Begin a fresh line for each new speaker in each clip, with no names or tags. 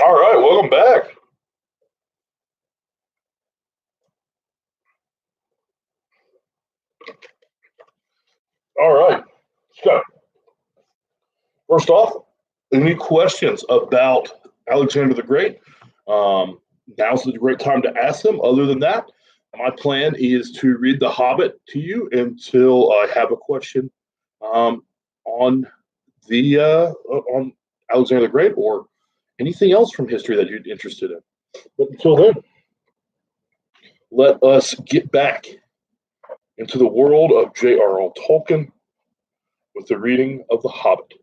All right, welcome back. All right. So, first off, any questions about Alexander the Great? Um, Now's a great time to ask them. Other than that, my plan is to read The Hobbit to you until I have a question um, on on Alexander the Great or anything else from history that you're interested in. But until then, let us get back into the world of J.R.R. Tolkien with the reading of The Hobbit.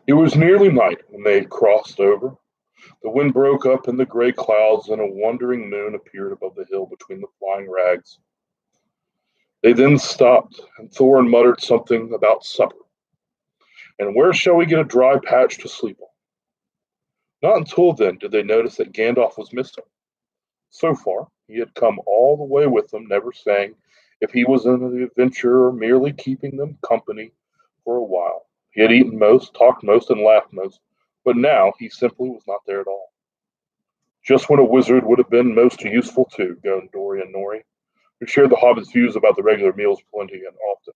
It was nearly night when they had crossed over. The wind broke up in the gray clouds, and a wandering moon appeared above the hill between the flying rags. They then stopped, and Thorin muttered something about supper. And where shall we get a dry patch to sleep on? Not until then did they notice that Gandalf was missing. So far, he had come all the way with them, never saying if he was in the adventure or merely keeping them company for a while. He had eaten most, talked most, and laughed most, but now he simply was not there at all. Just when a wizard would have been most useful too, groaned Dori and Nori, who shared the hobbits' views about the regular meals plenty and often.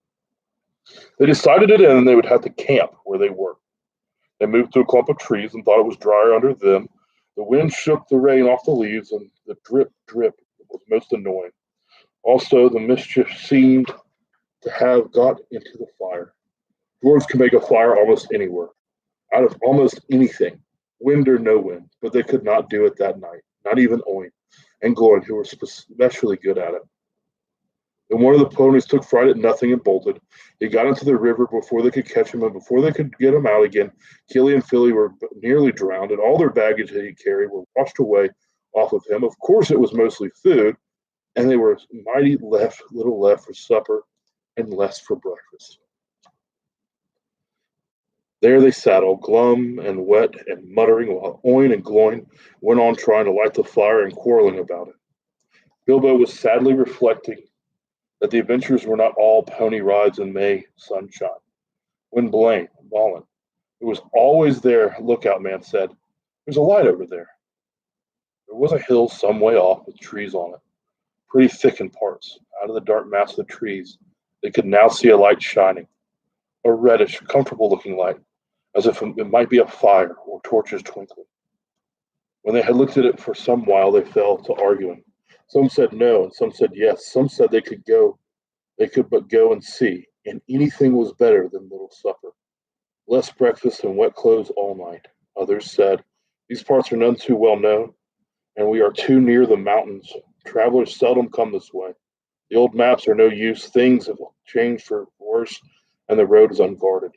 They decided it in and they would have to camp where they were. They moved to a clump of trees and thought it was drier under them. The wind shook the rain off the leaves, and the drip, drip was most annoying. Also, the mischief seemed to have got into the fire. Dwarves can make a fire almost anywhere, out of almost anything, wind or no wind, but they could not do it that night, not even Owen and Gloin, who were especially good at it. Then one of the ponies took fright at nothing and bolted. He got into the river before they could catch him, and before they could get him out again, Killy and Philly were nearly drowned, and all their baggage that he carried were washed away off of him. Of course, it was mostly food, and they were mighty little left for supper and less for breakfast. There they sat, all glum and wet and muttering, while Oin and Gloin went on trying to light the fire and quarreling about it. Bilbo was sadly reflecting that the adventures were not all pony rides and May sunshine. When Balin, who was always their lookout man, said, "There's a light over there." There was a hill some way off with trees on it, pretty thick in parts. Out of the dark mass of the trees, they could now see a light shining, a reddish, comfortable looking light, as if it might be a fire or torches twinkling. When they had looked at it for some while, they fell to arguing. Some said no, and some said yes. Some said they could but go and see, and anything was better than little supper. Less breakfast and wet clothes all night. Others said, these parts are none too well known, and we are too near the mountains. Travelers seldom come this way. The old maps are no use. Things have changed for worse, and the road is unguarded.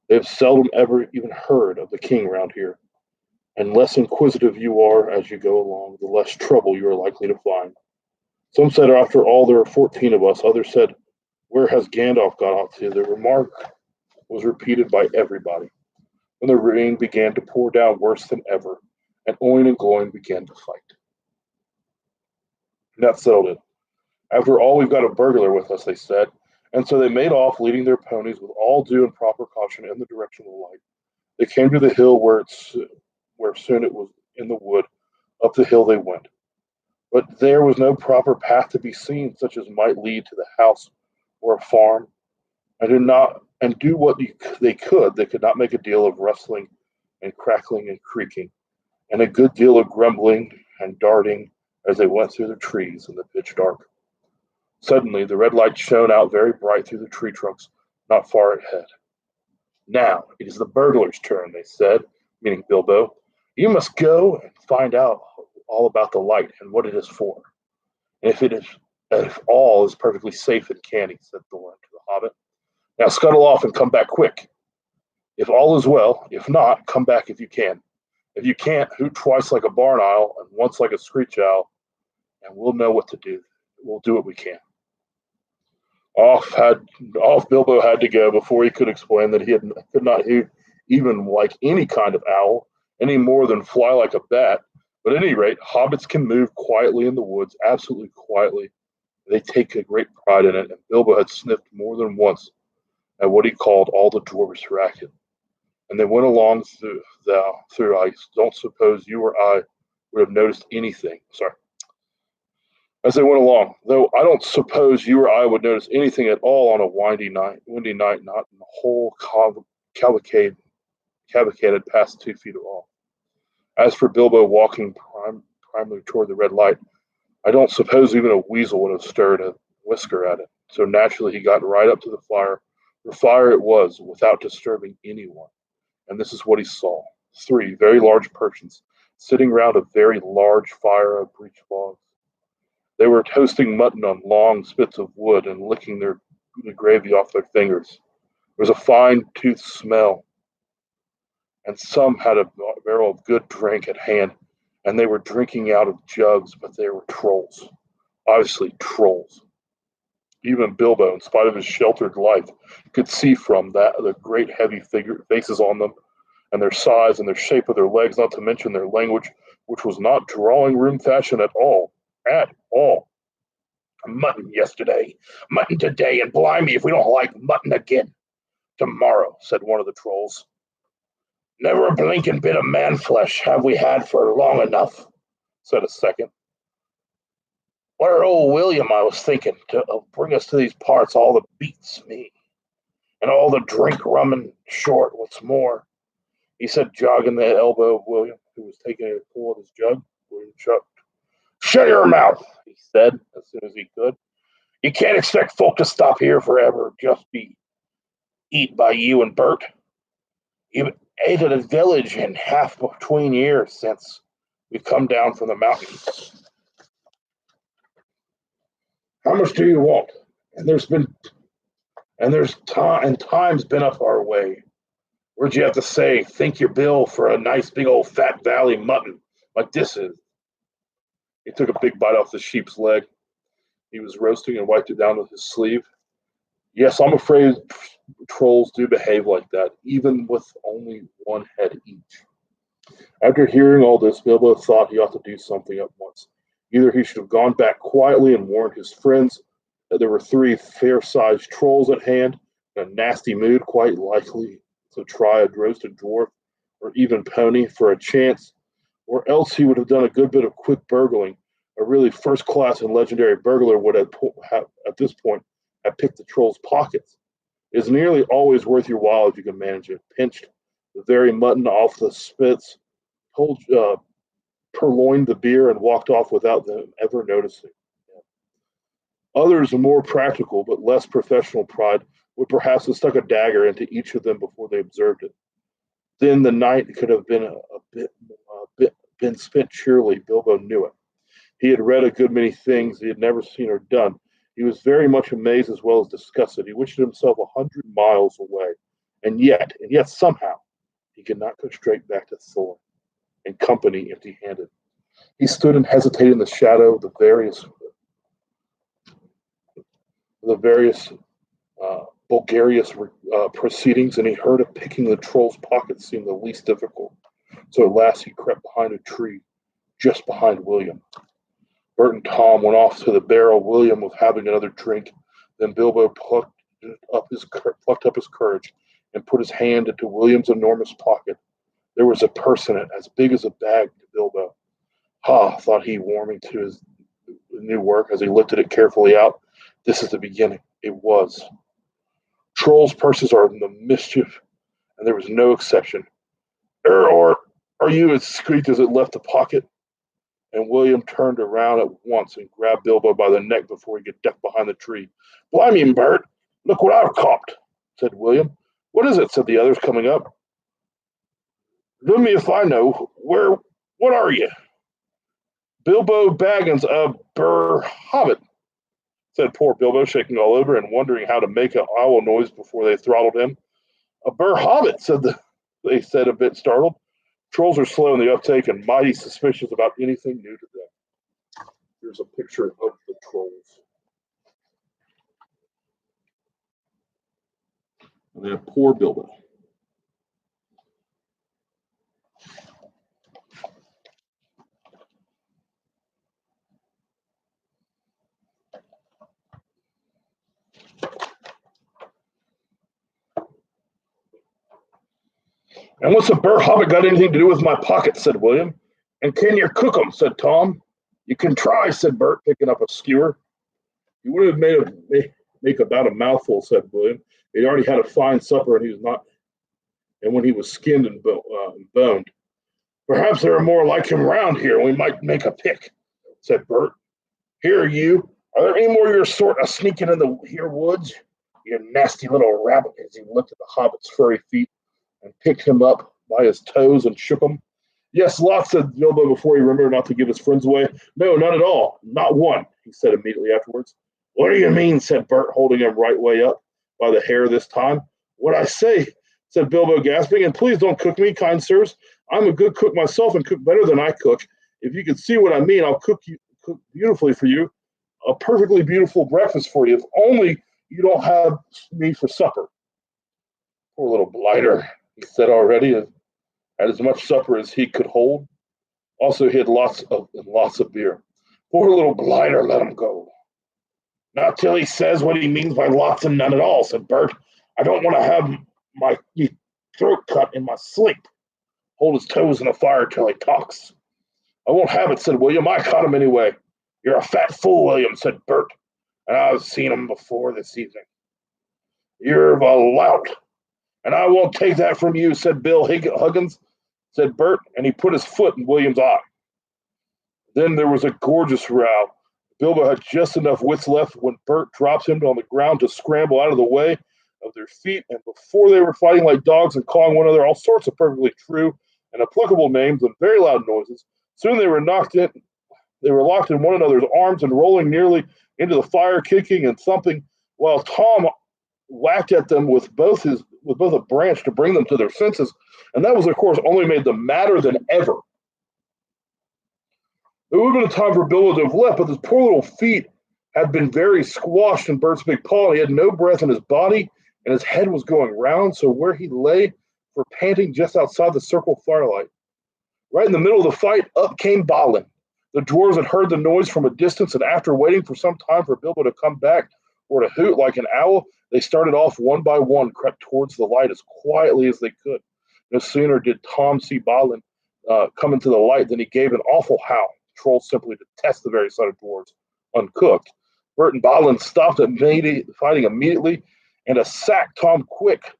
They have seldom ever even heard of the king round here, and less inquisitive you are as you go along, the less trouble you are likely to find. Some said, after all, there are 14 of us. Others said, where has Gandalf got off to? The remark was repeated by everybody. When the rain began to pour down worse than ever, and Oin and Gloin began to fight. And that settled it. After all, we've got a burglar with us, they said. And so they made off, leading their ponies with all due and proper caution in the direction of the light. They came to the hill where soon it was in the wood. Up the hill they went. But there was no proper path to be seen, such as might lead to the house or a farm. And do what they could not make a deal of rustling and crackling and creaking, and a good deal of grumbling and darting as they went through the trees in the pitch dark. Suddenly the red light shone out very bright through the tree trunks not far ahead. Now it is the burglar's turn, they said, meaning Bilbo. You must go and find out all about the light and what it is for. And if all is perfectly safe and canny, said Thorin to the hobbit. Now scuttle off and come back quick. If all is well, if not, come back if you can. If you can't, hoot twice like a barn owl and once like a screech owl, and we'll know what to do. We'll do what we can. Off had off Bilbo had to go before he could explain that could not hoot even like any kind of owl, any more than fly like a bat, But at any rate, hobbits can move quietly in the woods, absolutely quietly. They take a great pride in it, and Bilbo had sniffed more than once at what he called all the dwarves' racket. And they went along through. I don't suppose you or I would have noticed anything. Sorry. As they went along, though I don't suppose you or I would notice anything at all on a windy night, not in the whole cavalcade had passed 2 feet off. As for Bilbo walking primarily toward the red light, I don't suppose even a weasel would have stirred a whisker at it. So naturally he got right up to the fire. For fire it was, without disturbing anyone. And this is what he saw. 3 very large persons sitting round a very large fire of breech logs. They were toasting mutton on long spits of wood and licking the gravy off their fingers. There was a fine tooth smell, and some had a barrel of good drink at hand, and they were drinking out of jugs, but they were trolls. Obviously, trolls. Even Bilbo, in spite of his sheltered life, could see from that the great heavy faces on them, and their size and their shape of their legs, not to mention their language, which was not drawing room fashion at all. At all. Mutton yesterday, mutton today, and blimey if we don't like mutton again tomorrow, said one of the trolls. Never a blinking bit of man flesh have we had for long enough, said a second. Where old William, I was thinking, to bring us to these parts, all the beats me, and all the drink running short, what's more, he said, jogging the elbow of William, who was taking a pull at his jug. William shut your mouth, he said, as soon as he could. You can't expect folk to stop here forever, just be eat by you and Bert. You've ate at a village in half between years since we've come down from the mountains. How much do you want? And time's been up our way. Where'd you have to say, think your bill for a nice big old fat valley mutton like this is? He took a big bite off the sheep's leg. He was roasting and wiped it down with his sleeve. Yes, I'm afraid trolls do behave like that, even with only one head each. After hearing all this, Bilbo thought he ought to do something at once. Either he should have gone back quietly and warned his friends that there were 3 fair-sized trolls at hand, in a nasty mood, quite likely to try a roasted dwarf or even pony for a chance, or else he would have done a good bit of quick burgling. A really first-class and legendary burglar would have, at this point, have picked the troll's pockets. It is nearly always worth your while if you can manage it. Pinched the very mutton off the spits, purloined the beer, and walked off without them ever noticing. Others, more practical but less professional pride, would perhaps have stuck a dagger into each of them before they observed it. Then the night could have been been spent cheerily. Bilbo knew it. He had read a good many things he had never seen or done. He was very much amazed as well as disgusted. He wished himself 100 miles away, and yet somehow, he could not go straight back to Thor and company empty-handed. He stood and hesitated in the shadow of the various Bulgarious proceedings, and he heard of picking the troll's pockets seemed the least difficult. So at last he crept behind a tree, just behind William. Bert and Tom went off to the barrel. William was having another drink. Then Bilbo plucked up his courage and put his hand into William's enormous pocket. There was a purse in it, as big as a bag to Bilbo. Ha, thought he, warming to his new work as he lifted it carefully out. This is the beginning. It was. Trolls' purses are in the mischief, and there was no exception. Or are you? It squeaked as it left the pocket. And William turned around at once and grabbed Bilbo by the neck before he could duck behind the tree. Blimey, Bert, look what I've caught, said William. What is it? Said the others, coming up. Let me if I know. What are you? Bilbo Baggins of Hobbit, said poor Bilbo, shaking all over and wondering how to make an owl noise before they throttled him. A Hobbit, they said, a bit startled. Trolls are slow in the uptake and mighty suspicious about anything new to them. Here's a picture of the trolls. And they have poor Bilbo. And what's a burr hobbit got anything to do with my pocket? Said William. And can you cook 'em? Said Tom. You can try, said Bert, picking up a skewer. He would have make about a mouthful, said William. He'd already had a fine supper, and he was not. And when he was skinned and boned, perhaps there are more like him around here. And we might make a pick, said Bert. Here, you. Are there any more of your sort sneaking in the here woods? You nasty little rabbit! As he looked at the hobbit's furry feet and picked him up by his toes and shook him. Yes, lots, said Bilbo before he remembered not to give his friends away. No, not at all. Not one, he said immediately afterwards. What do you mean, said Bert, holding him right way up by the hair this time. What I say, said Bilbo, gasping, and please don't cook me, kind sirs. I'm a good cook myself and cook better than I cook. If you can see what I mean, I'll cook beautifully for you, a perfectly beautiful breakfast for you, if only you don't have me for supper. Poor little blighter, he said already, had as much supper as he could hold. Also, he had lots of beer. Poor little blighter, let him go. Not till he says what he means by lots and none at all, said Bert. I don't want to have my throat cut in my sleep. Hold his toes in the fire till he talks. I won't have it, said William. I caught him anyway. You're a fat fool, William, said Bert, and I've seen him before this evening. You're a lout, and I won't take that from you, said Bill Huggins, said Bert, and he put his foot in William's eye. Then there was a gorgeous row. Bilbo had just enough wits left when Bert dropped him on the ground to scramble out of the way of their feet, and before they were fighting like dogs and calling one another all sorts of perfectly true and applicable names and very loud noises, soon they were locked in one another's arms and rolling nearly into the fire, kicking and thumping, while Tom whacked at them with both a branch to bring them to their senses, and that was, of course, only made them madder than ever. It would have been a time for Bilbo to have left, but his poor little feet had been very squashed in Bert's big paw, and he had no breath in his body, and his head was going round, so where he lay for panting just outside the circle of firelight. Right in the middle of the fight, up came Balin. The dwarves had heard the noise from a distance, and after waiting for some time for Bilbo to come back or to hoot like an owl, they started off one by one, crept towards the light as quietly as they could. No sooner did Tom see Balin come into the light than he gave an awful howl. Trolls simply detest the very sight of dwarves uncooked. Bert and Balin stopped fighting immediately, and a sack Tom quick,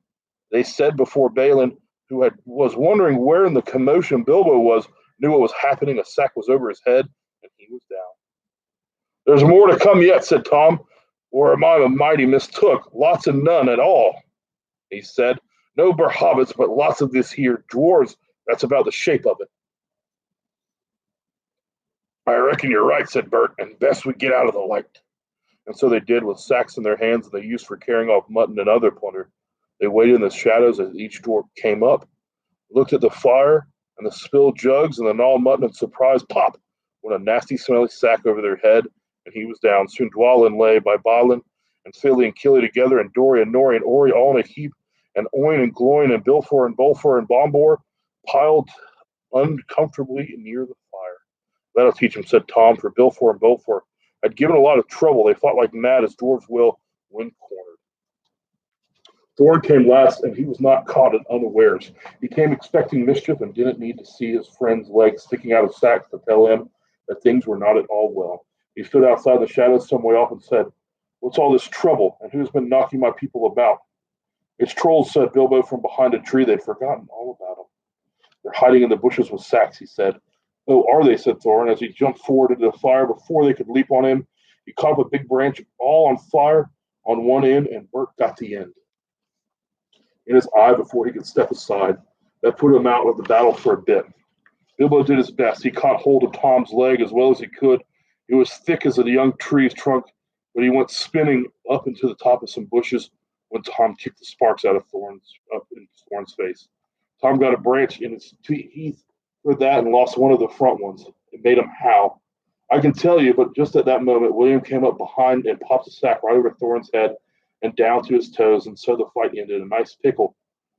they said before Balin, who was wondering where in the commotion Bilbo was, knew what was happening. A sack was over his head, and he was down. There's more to come yet, said Tom, or am I mighty mistook? Lots and none at all, he said. No burr hobbits, but lots of this here dwarves. That's about the shape of it. I reckon you're right, said Bert, and best we get out of the light. And so they did, with sacks in their hands that they used for carrying off mutton and other plunder. They waited in the shadows as each dwarf came up, looked at the fire and the spilled jugs and the gnawed mutton, and surprise, pop, went a nasty smelly sack over their head, and he was down. Soon Dwalin lay by Balin, and Fili and Kili together, and Dori and Nori and Ori all in a heap, and Oin and Gloin and Bilfor and Bolfor and Bombor piled uncomfortably near the fire. That'll teach him, said Tom, for Bilfor and Bolfor had given a lot of trouble. They fought like mad, as dwarves will when cornered. Thorn came last, and he was not caught at unawares. He came expecting mischief and didn't need to see his friend's legs sticking out of sacks to tell him that things were not at all well. He stood outside the shadows some way off and said, What's all this trouble, and who's been knocking my people about? It's trolls, said Bilbo from behind a tree. They'd forgotten all about him. They're hiding in the bushes with sacks, he said. Oh, are they, said Thorin, as he jumped forward into the fire. Before they could leap on him, he caught up a big branch all on fire on one end, and Bert got the end in his eye before he could step aside. That put him out of the battle for a bit. Bilbo did his best. He caught hold of Tom's leg as well as he could. It was thick as a young tree's trunk, but he went spinning up into the top of some bushes when Tom kicked the sparks out of Thorn's face. Tom got a branch in his teeth for that and lost one of the front ones. It made him howl. I can tell you, but just at that moment, William came up behind and popped a sack right over Thorn's head and down to his toes, and so the fight ended. A nice pickle.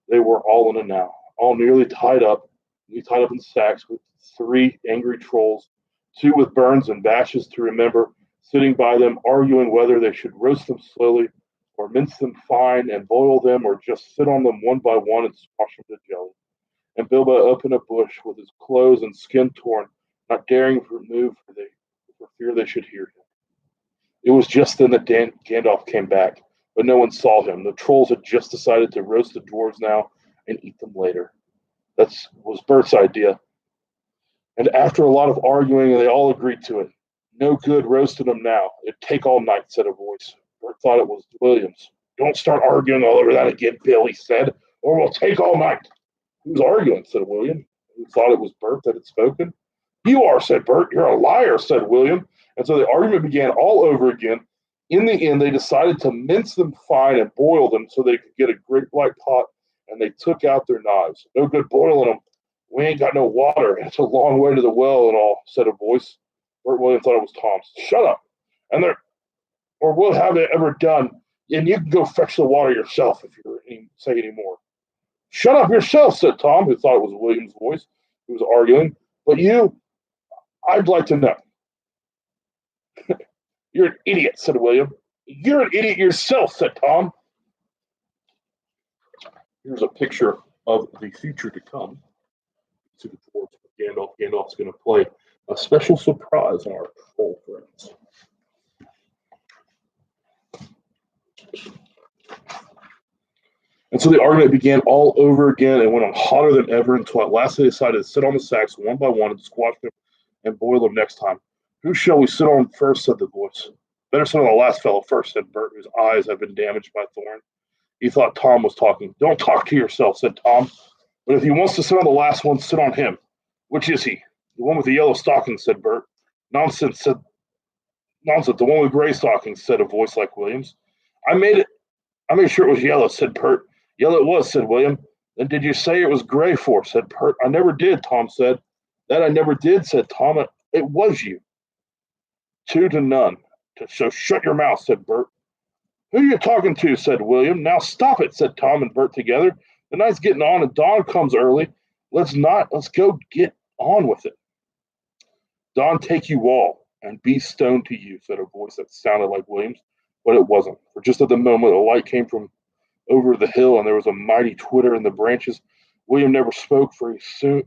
They were all in it now, all nearly tied up. We tied up in sacks with 3 angry trolls, 2 with burns and bashes to remember, sitting by them, arguing whether they should roast them slowly or mince them fine and boil them, or just sit on them one by one and squash them to jelly. and Bilbo up in a bush with his clothes and skin torn, not daring to move for fear they should hear him. It was just then that Gandalf came back, but no one saw him. The trolls had just decided to roast the dwarves now and eat them later. That was Bert's idea. And after a lot of arguing, they all agreed to it. No good roasting them now. It'd take all night, said a voice. Bert thought it was Williams. Don't start arguing all over that again, Bill, he said, or we'll take all night. Who's arguing, said William, who thought it was Bert that had spoken. You are, said Bert. You're a liar, said William. And so the argument began all over again. In the end, they decided to mince them fine and boil them so they could get a great black pot, and they took out their knives. No good boiling them. We ain't got no water. It's a long way to the well and all, said a voice. Bert Williams thought it was Tom's. Shut up. And there, or we'll have it ever done. And you can go fetch the water yourself if you say any more. Shut up yourself, said Tom, who thought it was William's voice, who was arguing. But you, I'd like to know. You're an idiot, said William. You're an idiot yourself, said Tom. Here's a picture of the future to come. To the dwarves with Gandalf. Gandalf's going to play a special surprise on our troll friends. And so the argument began all over again and went on hotter than ever until at last they decided to sit on the sacks one by one and squash them and boil them next time. Who shall we sit on first, said the voice. Better sit on the last fellow first, said Bert, whose eyes had been damaged by thorn. He thought Tom was talking. Don't talk to yourself, said Tom. But if he wants to sit on the last one, sit on him. Which is he? The one with the yellow stockings, said Bert. Nonsense, the one with gray stockings, said a voice like William's. I made sure it was yellow, said Bert. Yellow it was, said William. Then did you say it was gray for, said Bert. I never did, Tom said. That I never did, said Tom. It was you. 2-0. So shut your mouth, said Bert. Who are you talking to, said William. Now stop it, said Tom and Bert together. The night's getting on and dawn comes early. Let's go get on with it. Dawn take you all and be stoned to you, said a voice that sounded like William's, but it wasn't. For just at the moment, a light came from over the hill, and there was a mighty twitter in the branches. William never spoke, for he stood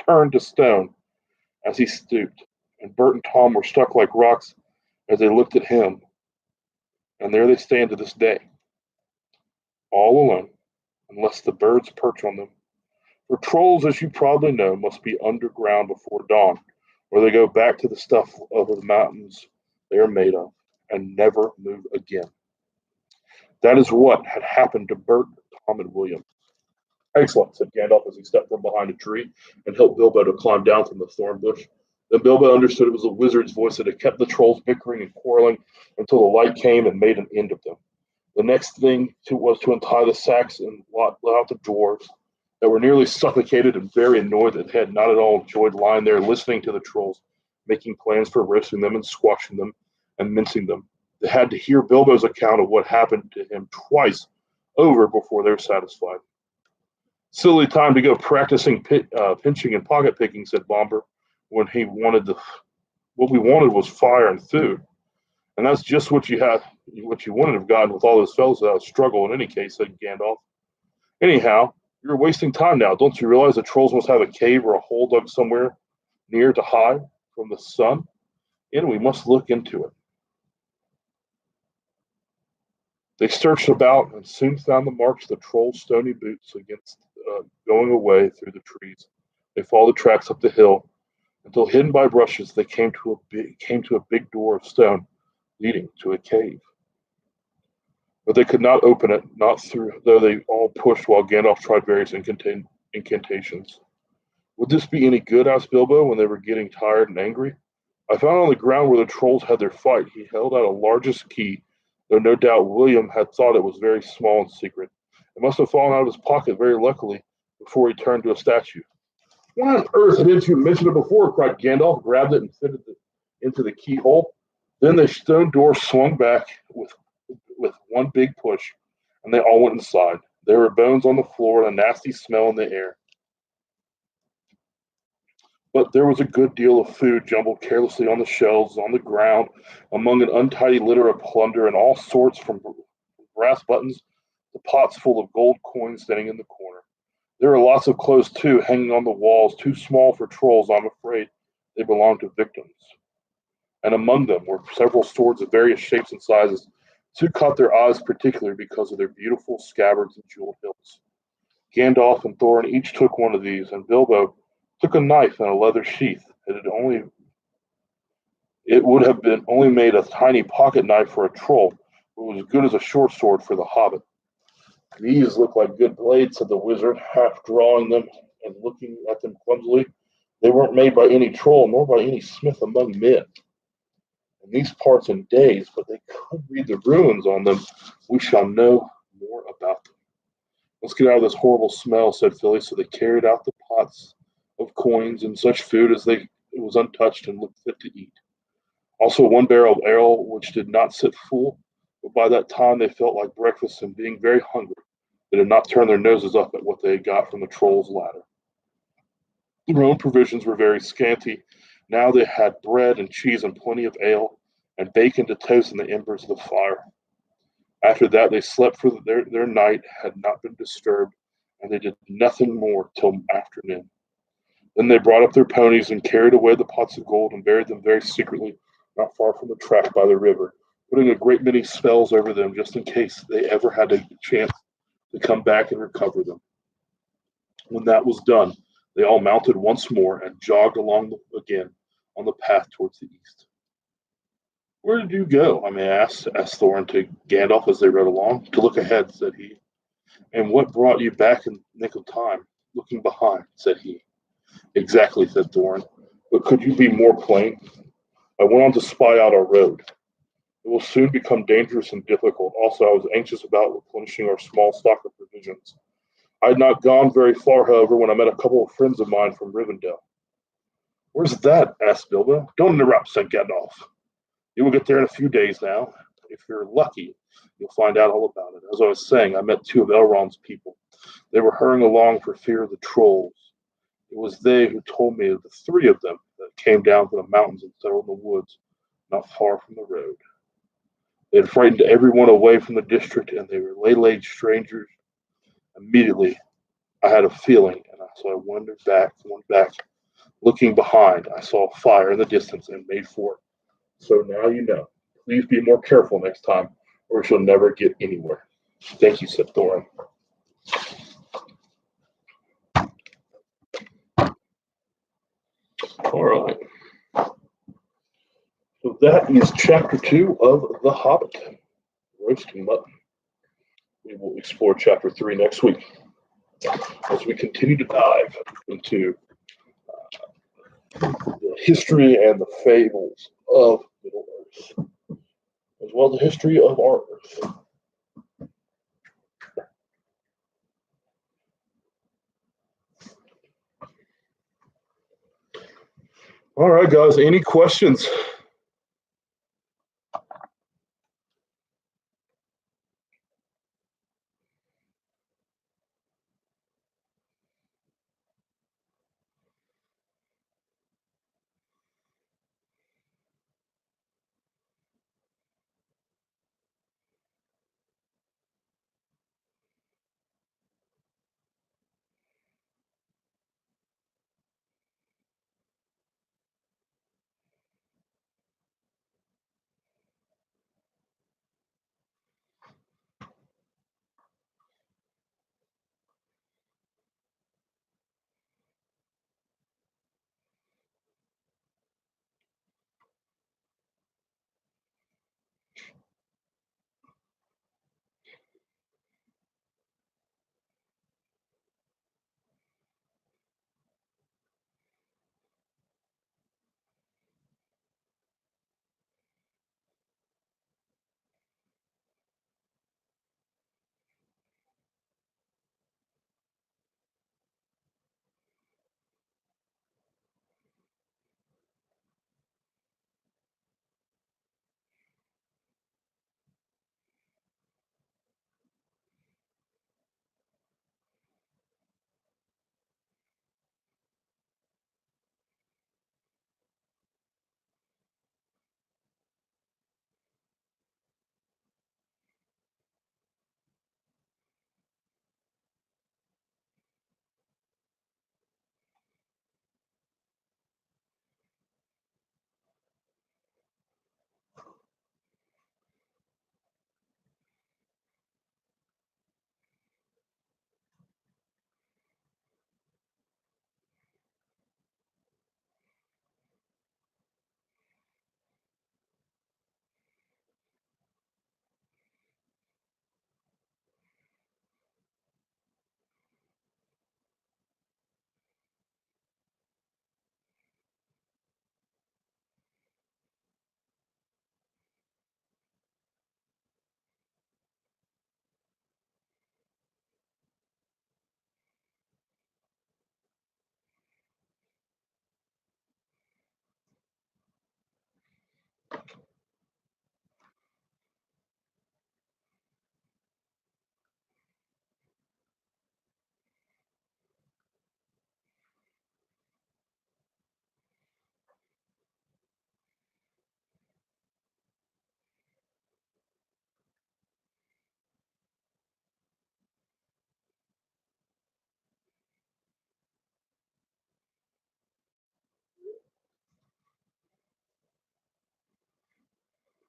turned to stone as he stooped, and Bert and Tom were stuck like rocks as they looked at him, and there they stand to this day, all alone, unless the birds perch on them. For trolls, as you probably know, must be underground before dawn, or they go back to the stuff of the mountains they are made of, and never move again. That is what had happened to Bert, Tom, and William. Excellent, said Gandalf as he stepped from behind a tree and helped Bilbo to climb down from the thorn bush. Then Bilbo understood it was the wizard's voice that had kept the trolls bickering and quarreling until the light came and made an end of them. The next thing was to untie the sacks and let out the dwarves that were nearly suffocated and very annoyed that they had not at all enjoyed lying there listening to the trolls, making plans for roasting them and squashing them and mincing them. They had to hear Bilbo's account of what happened to him twice over before they were satisfied. Silly time to go practicing pinching and pocket picking, said Bomber, when what we wanted was fire and food. And that's just what you wouldn't have gotten with all those fellows without struggle in any case, said Gandalf. Anyhow, you're wasting time now. Don't you realize the trolls must have a cave or a hole dug somewhere near to hide from the sun? And we must look into it. They searched about and soon found the marks of the troll's stony boots against going away through the trees. They followed the tracks up the hill until, hidden by bushes, they came to a big door of stone leading to a cave. But they could not open it, not through, though they all pushed while Gandalf tried various incantations. Would this be any good, asked Bilbo when they were getting tired and angry. I found on the ground where the trolls had their fight. He held out a largest key, though no doubt William had thought it was very small and secret. It must have fallen out of his pocket very luckily before he turned to a statue. Why on earth didn't you mention it before? Cried Gandalf, grabbed it and fitted it into the keyhole. Then the stone door swung back with one big push, and they all went inside. There were bones on the floor and a nasty smell in the air. But there was a good deal of food jumbled carelessly on the shelves, on the ground, among an untidy litter of plunder and all sorts from brass buttons the pots full of gold coins standing in the corner. There are lots of clothes, too, hanging on the walls, too small for trolls, I'm afraid. They belong to victims. And among them were several swords of various shapes and sizes. Two caught their eyes particularly because of their beautiful scabbards and jeweled hilts. Gandalf and Thorin each took one of these, and Bilbo took a knife in a leather sheath. It would have been only made a tiny pocket knife for a troll, but was as good as a short sword for the hobbit. These look like good blades, said the wizard, half drawing them and looking at them clumsily. They weren't made by any troll, nor by any smith among men. In these parts and days, but they could read the runes on them. We shall know more about them. Let's get out of this horrible smell, said Philly. So they carried out the pots of coins and such food as it was untouched and looked fit to eat. Also one barrel of ale, which did not sit full, but by that time they felt like breakfast, and being very hungry, they did not turn their noses up at what they had got from the troll's ladder. Their own provisions were very scanty. Now they had bread and cheese and plenty of ale, and bacon to toast in the embers of the fire. After that they slept, for their night had not been disturbed, and they did nothing more till afternoon. Then they brought up their ponies and carried away the pots of gold and buried them very secretly, not far from the track by the river, putting a great many spells over them just in case they ever had a chance to come back and recover them. When that was done, they all mounted once more and jogged along again on the path towards the east. "Where did you go, I may asked Thorin to Gandalf as they rode along. "To look ahead," said he. "And what brought you back in the nick of time? Looking behind," said he. "Exactly," said Thorin. "But could you be more plain? I went on to spy out our road. It will soon become dangerous and difficult. Also, I was anxious about replenishing our small stock of provisions. I had not gone very far, however, when I met a couple of friends of mine from Rivendell." "Where's that?" asked Bilbo. "Don't interrupt," said Gandalf. "You will get there in a few days now. If you're lucky, you'll find out all about it. As I was saying, I met two of Elrond's people. They were hurrying along for fear of the trolls. It was they who told me of the three of them that came down from the mountains and settled in the woods not far from the road. They had frightened everyone away from the district, and they were waylaid strangers. Immediately, I had a feeling, and so I went back. Looking behind, I saw a fire in the distance and made for it. So now you know. Please be more careful next time, or we shall never get anywhere." "Thank you," said Thorin. All right. So that is chapter 2 of The Hobbit. Roasting mutton. We will explore chapter 3 next week as we continue to dive into the history and the fables of Middle Earth, as well as the history of our Earth. All right, guys. Any questions?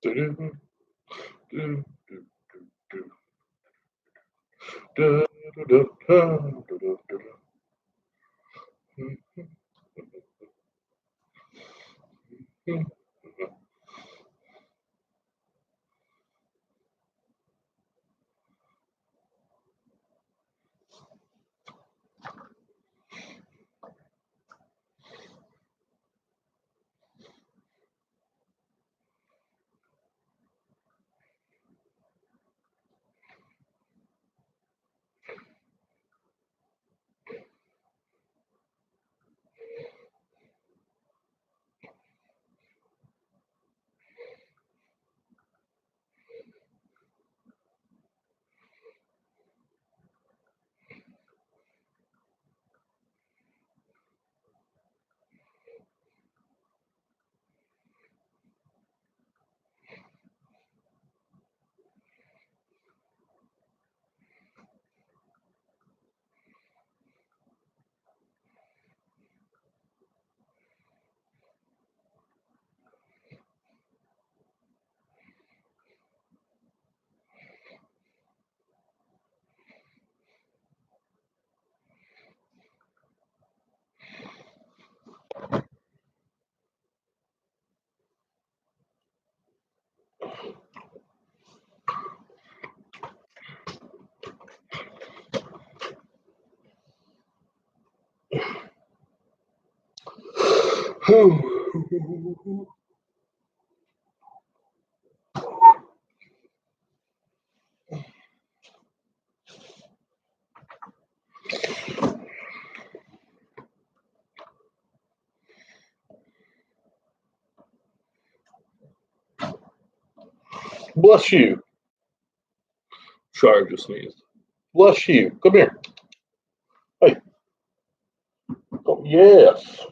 Do, do, do, do, do, do, do, do, do, do, do, do. Bless you. Shire just sneezed. Bless you. Come here. Hey. Oh, yes.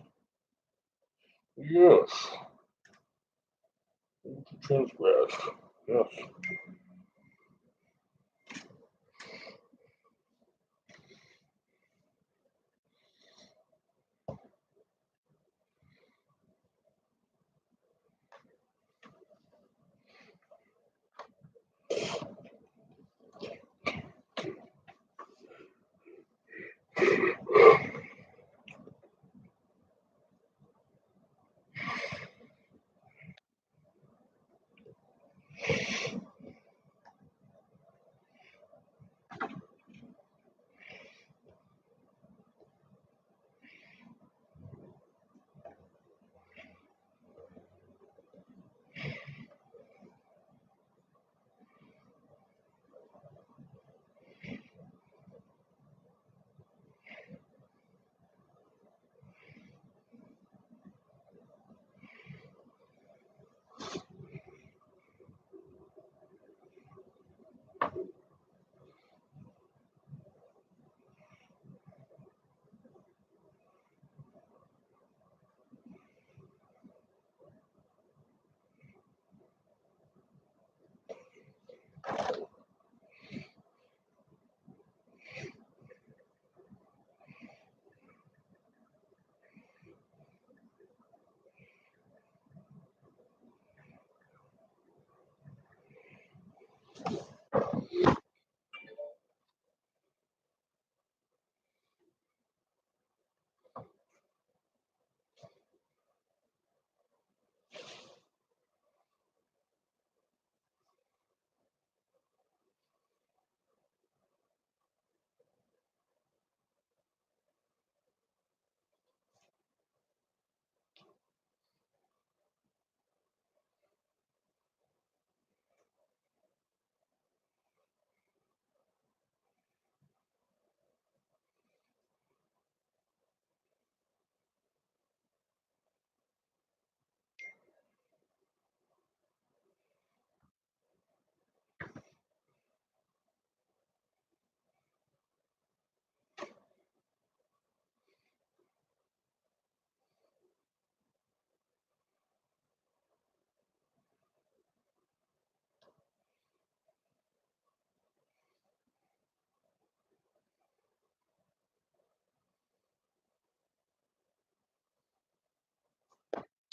Yes. Transgressed. Yes.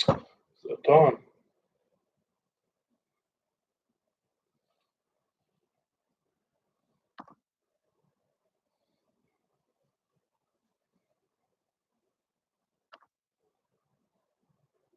It's that time.